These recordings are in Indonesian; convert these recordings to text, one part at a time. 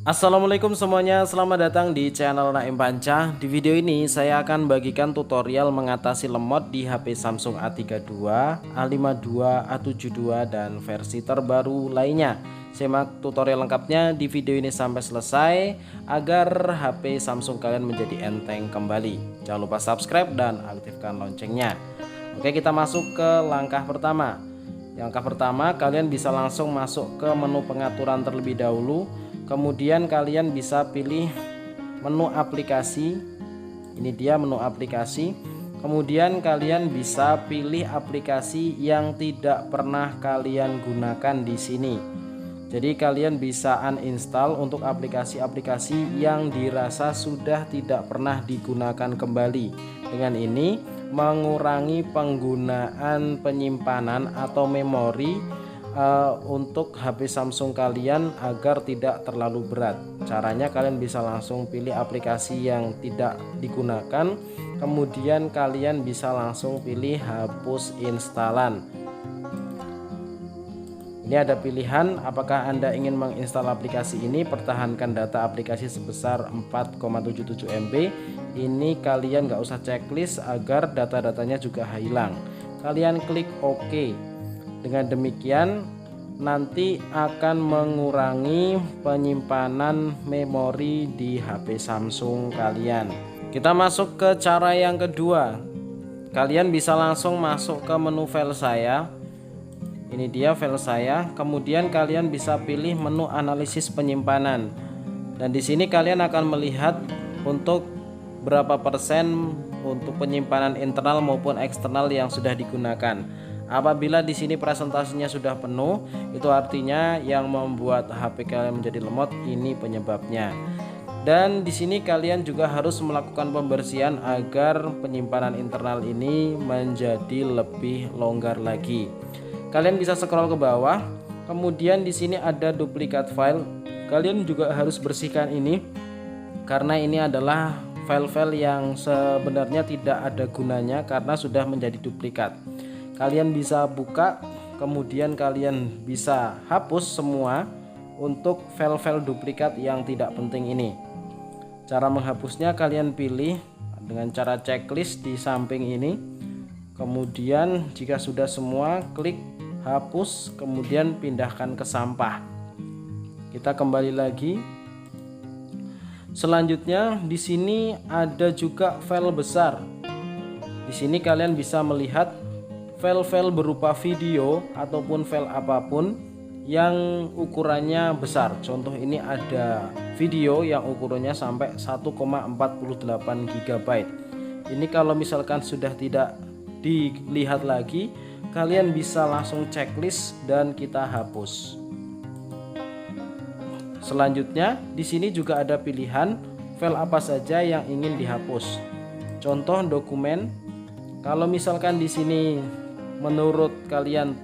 Assalamualaikum semuanya, selamat datang di channel Naim Panca. Di video ini saya akan bagikan tutorial mengatasi lemot di HP Samsung A32, A52, A72 dan versi terbaru lainnya. Simak tutorial lengkapnya di video ini sampai selesai agar HP Samsung kalian menjadi enteng kembali. Jangan lupa subscribe dan aktifkan loncengnya. Oke, kita masuk ke langkah pertama. Langkah pertama, kalian bisa langsung masuk ke menu pengaturan terlebih dahulu. Kemudian kalian bisa pilih menu aplikasi. Ini dia menu aplikasi. Kemudian kalian bisa pilih aplikasi yang tidak pernah kalian gunakan di sini. Jadi kalian bisa uninstall untuk aplikasi-aplikasi yang dirasa sudah tidak pernah digunakan kembali. Dengan ini mengurangi penggunaan penyimpanan atau memori untuk HP Samsung kalian agar tidak terlalu berat. Caranya kalian bisa langsung pilih aplikasi yang tidak digunakan, kemudian kalian bisa langsung pilih hapus instalan. Ini ada pilihan apakah Anda ingin menginstal aplikasi ini, pertahankan data aplikasi sebesar 4,77 MB. Ini kalian nggak usah checklist agar data-datanya juga hilang. Kalian klik OK. Dengan demikian nanti akan mengurangi penyimpanan memori di HP Samsung kalian. Kita masuk ke cara yang kedua. Kalian bisa langsung masuk ke menu file saya. Ini dia file saya. Kemudian kalian bisa pilih menu analisis penyimpanan. Dan di sini kalian akan melihat untuk berapa persen untuk penyimpanan internal maupun eksternal yang sudah digunakan. Apabila di sini presentasinya sudah penuh, itu artinya yang membuat HP kalian menjadi lemot ini penyebabnya. Dan di sini kalian juga harus melakukan pembersihan agar penyimpanan internal ini menjadi lebih longgar lagi. Kalian bisa scroll ke bawah, kemudian di sini ada duplikat file. Kalian juga harus bersihkan ini karena ini adalah file-file yang sebenarnya tidak ada gunanya karena sudah menjadi duplikat. Kalian bisa buka, kemudian kalian bisa hapus semua untuk file-file duplikat yang tidak penting ini. Cara menghapusnya kalian pilih dengan cara checklist di samping ini. Kemudian jika sudah semua, klik hapus, kemudian pindahkan ke sampah. Kita kembali lagi. Selanjutnya di sini ada juga file besar. Di sini kalian bisa melihat file-file berupa video ataupun file apapun yang ukurannya besar. Contoh ini ada video yang ukurannya sampai 1,48 GB. Ini kalau misalkan sudah tidak dilihat lagi, kalian bisa langsung checklist dan kita hapus. Selanjutnya di sini juga ada pilihan file apa saja yang ingin dihapus. Contoh dokumen. Kalau misalkan di sini menurut kalian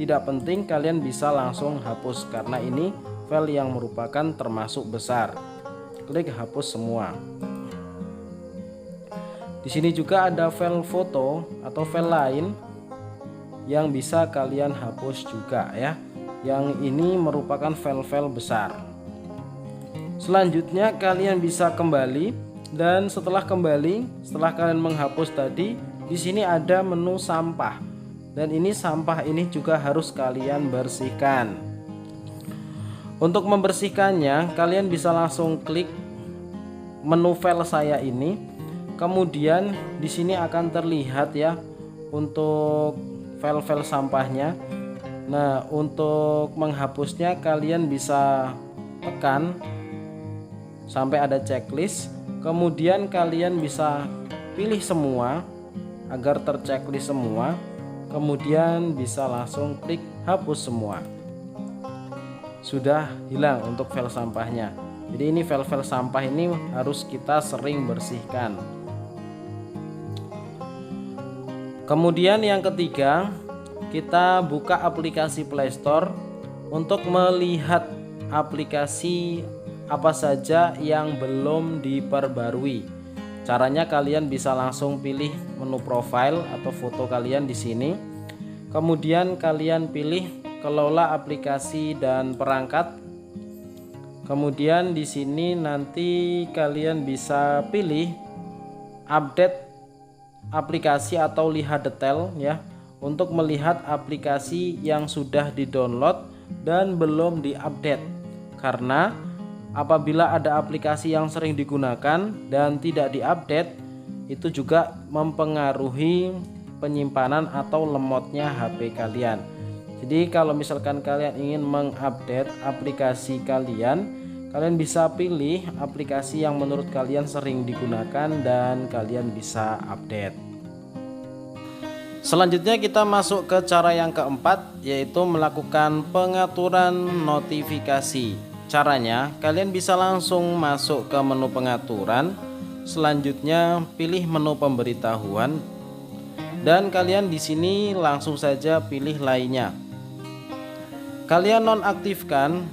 tidak penting, kalian bisa langsung hapus karena ini file yang merupakan termasuk besar. Klik hapus semua. Di sini juga ada file foto atau file lain yang bisa kalian hapus juga ya. Yang ini merupakan file-file besar. Selanjutnya kalian bisa kembali, dan setelah kembali, setelah kalian menghapus tadi, di sini ada menu sampah. Dan ini sampah ini juga harus kalian bersihkan. Untuk membersihkannya, kalian bisa langsung klik menu file saya ini. Kemudian di sini akan terlihat ya untuk file-file sampahnya. Nah, untuk menghapusnya kalian bisa tekan sampai ada checklist. Kemudian kalian bisa pilih semua agar terchecklist semua. Kemudian bisa langsung klik hapus semua. Sudah hilang untuk file sampahnya. Jadi ini file-file sampah ini harus kita sering bersihkan. Kemudian yang ketiga, kita buka aplikasi Play Store untuk melihat aplikasi apa saja yang belum diperbarui. Caranya kalian bisa langsung pilih menu profile atau foto kalian di sini. Kemudian kalian pilih kelola aplikasi dan perangkat. Kemudian di sini nanti kalian bisa pilih update aplikasi atau lihat detail ya, untuk melihat aplikasi yang sudah di-download dan belum diupdate. Karena apabila ada aplikasi yang sering digunakan dan tidak diupdate, itu juga mempengaruhi penyimpanan atau lemotnya HP kalian. Jadi kalau misalkan kalian ingin mengupdate aplikasi kalian, kalian bisa pilih aplikasi yang menurut kalian sering digunakan dan kalian bisa update. Selanjutnya kita masuk ke cara yang keempat, yaitu melakukan pengaturan notifikasi. Caranya, kalian bisa langsung masuk ke menu pengaturan, selanjutnya pilih menu pemberitahuan, dan kalian di sini langsung saja pilih lainnya. Kalian nonaktifkan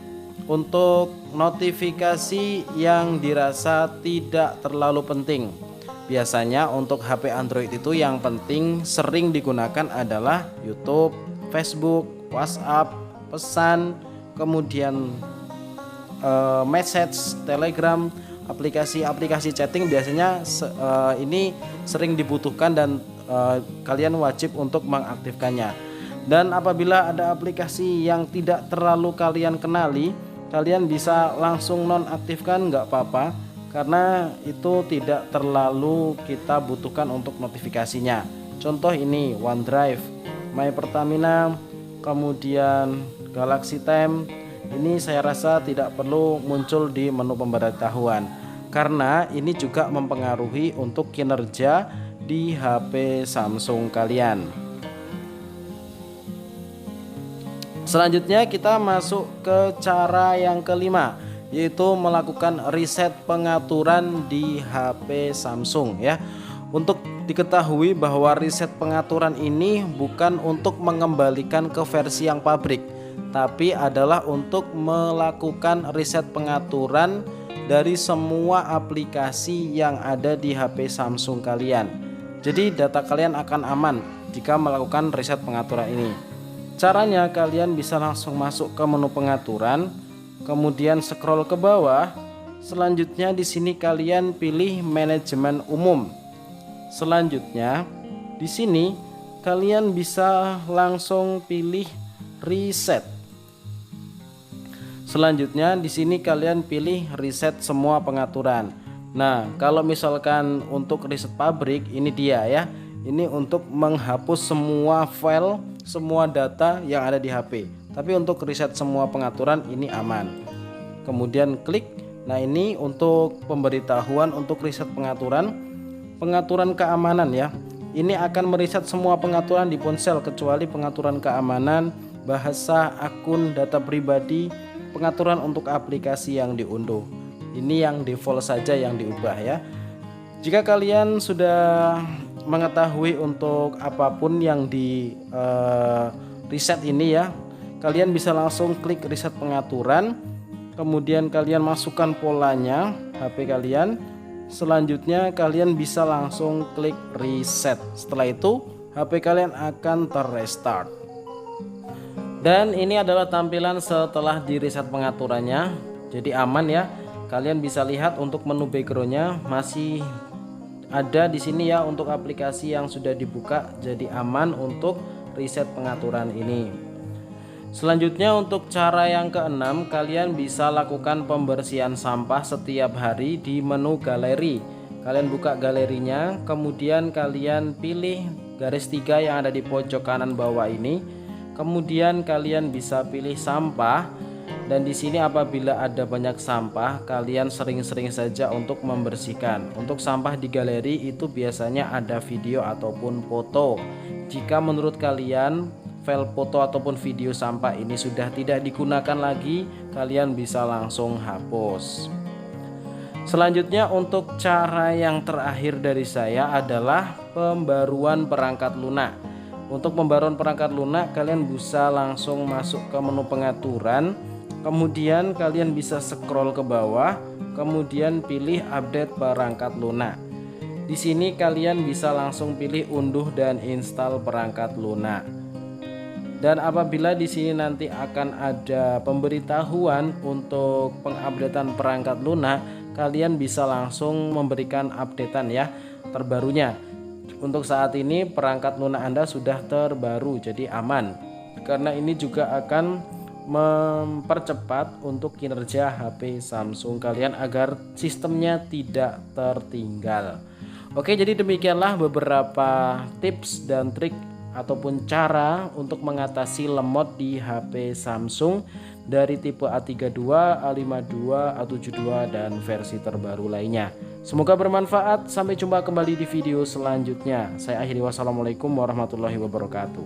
untuk notifikasi yang dirasa tidak terlalu penting. Biasanya untuk HP Android itu yang penting sering digunakan adalah YouTube, Facebook, WhatsApp, pesan, kemudian message, Telegram, aplikasi-aplikasi chatting biasanya ini sering dibutuhkan dan kalian wajib untuk mengaktifkannya. Dan apabila ada aplikasi yang tidak terlalu kalian kenali, kalian bisa langsung nonaktifkan, nggak apa-apa, karena itu tidak terlalu kita butuhkan untuk notifikasinya. Contoh ini OneDrive, My Pertamina, kemudian Galaxy Time. Ini saya rasa tidak perlu muncul di menu pemberitahuan, karena ini juga mempengaruhi untuk kinerja di HP Samsung kalian. Selanjutnya kita masuk ke cara yang kelima, yaitu melakukan reset pengaturan di HP Samsung ya. Untuk diketahui bahwa reset pengaturan ini bukan untuk mengembalikan ke versi yang pabrik, tapi adalah untuk melakukan reset pengaturan dari semua aplikasi yang ada di HP Samsung kalian. Jadi data kalian akan aman jika melakukan reset pengaturan ini. Caranya, kalian bisa langsung masuk ke menu pengaturan, kemudian scroll ke bawah. Selanjutnya di sini kalian pilih manajemen umum. Selanjutnya di sini kalian bisa langsung pilih reset. Selanjutnya di sini kalian pilih reset semua pengaturan. Nah, kalau misalkan untuk reset pabrik, ini dia ya. Ini untuk menghapus semua file, semua data yang ada di HP. Tapi untuk reset semua pengaturan ini aman. Kemudian klik. Nah, ini untuk pemberitahuan untuk reset pengaturan keamanan ya. Ini akan mereset semua pengaturan di ponsel kecuali pengaturan keamanan, bahasa, akun, data pribadi, pengaturan untuk aplikasi yang diunduh. Ini yang default saja yang diubah ya. Jika kalian sudah mengetahui untuk apapun yang di reset ini ya, kalian bisa langsung klik reset pengaturan, kemudian kalian masukkan polanya HP kalian. Selanjutnya kalian bisa langsung klik reset. Setelah itu HP kalian akan terrestart. Dan ini adalah tampilan setelah di reset pengaturannya. Jadi aman ya. Kalian bisa lihat untuk menu backgroundnya masih ada di sini ya untuk aplikasi yang sudah dibuka, jadi aman untuk reset pengaturan ini. Selanjutnya untuk cara yang keenam, kalian bisa lakukan pembersihan sampah setiap hari di menu galeri. Kalian buka galerinya, kemudian kalian pilih garis 3 yang ada di pojok kanan bawah ini. Kemudian kalian bisa pilih sampah. Dan di sini apabila ada banyak sampah, kalian sering-sering saja untuk membersihkan. Untuk sampah di galeri itu biasanya ada video ataupun foto. Jika menurut kalian file foto ataupun video sampah ini sudah tidak digunakan lagi, kalian bisa langsung hapus. Selanjutnya untuk cara yang terakhir dari saya adalah pembaruan perangkat lunak. Untuk pembaruan perangkat lunak, kalian bisa langsung masuk ke menu pengaturan. Kemudian kalian bisa scroll ke bawah, kemudian pilih update perangkat lunak. Di sini kalian bisa langsung pilih unduh dan install perangkat lunak. Dan apabila di sini nanti akan ada pemberitahuan untuk pengupdatean perangkat lunak, kalian bisa langsung memberikan updatean ya terbarunya. Untuk saat ini perangkat lunak Anda sudah terbaru, jadi aman. Karena ini juga akan mempercepat untuk kinerja HP Samsung kalian agar sistemnya tidak tertinggal. Oke, jadi demikianlah beberapa tips dan trik ataupun cara untuk mengatasi lemot di HP Samsung dari tipe A32, A52, A72 dan versi terbaru lainnya. Semoga bermanfaat. Sampai jumpa kembali di video selanjutnya. Saya akhiri, wassalamualaikum warahmatullahi wabarakatuh.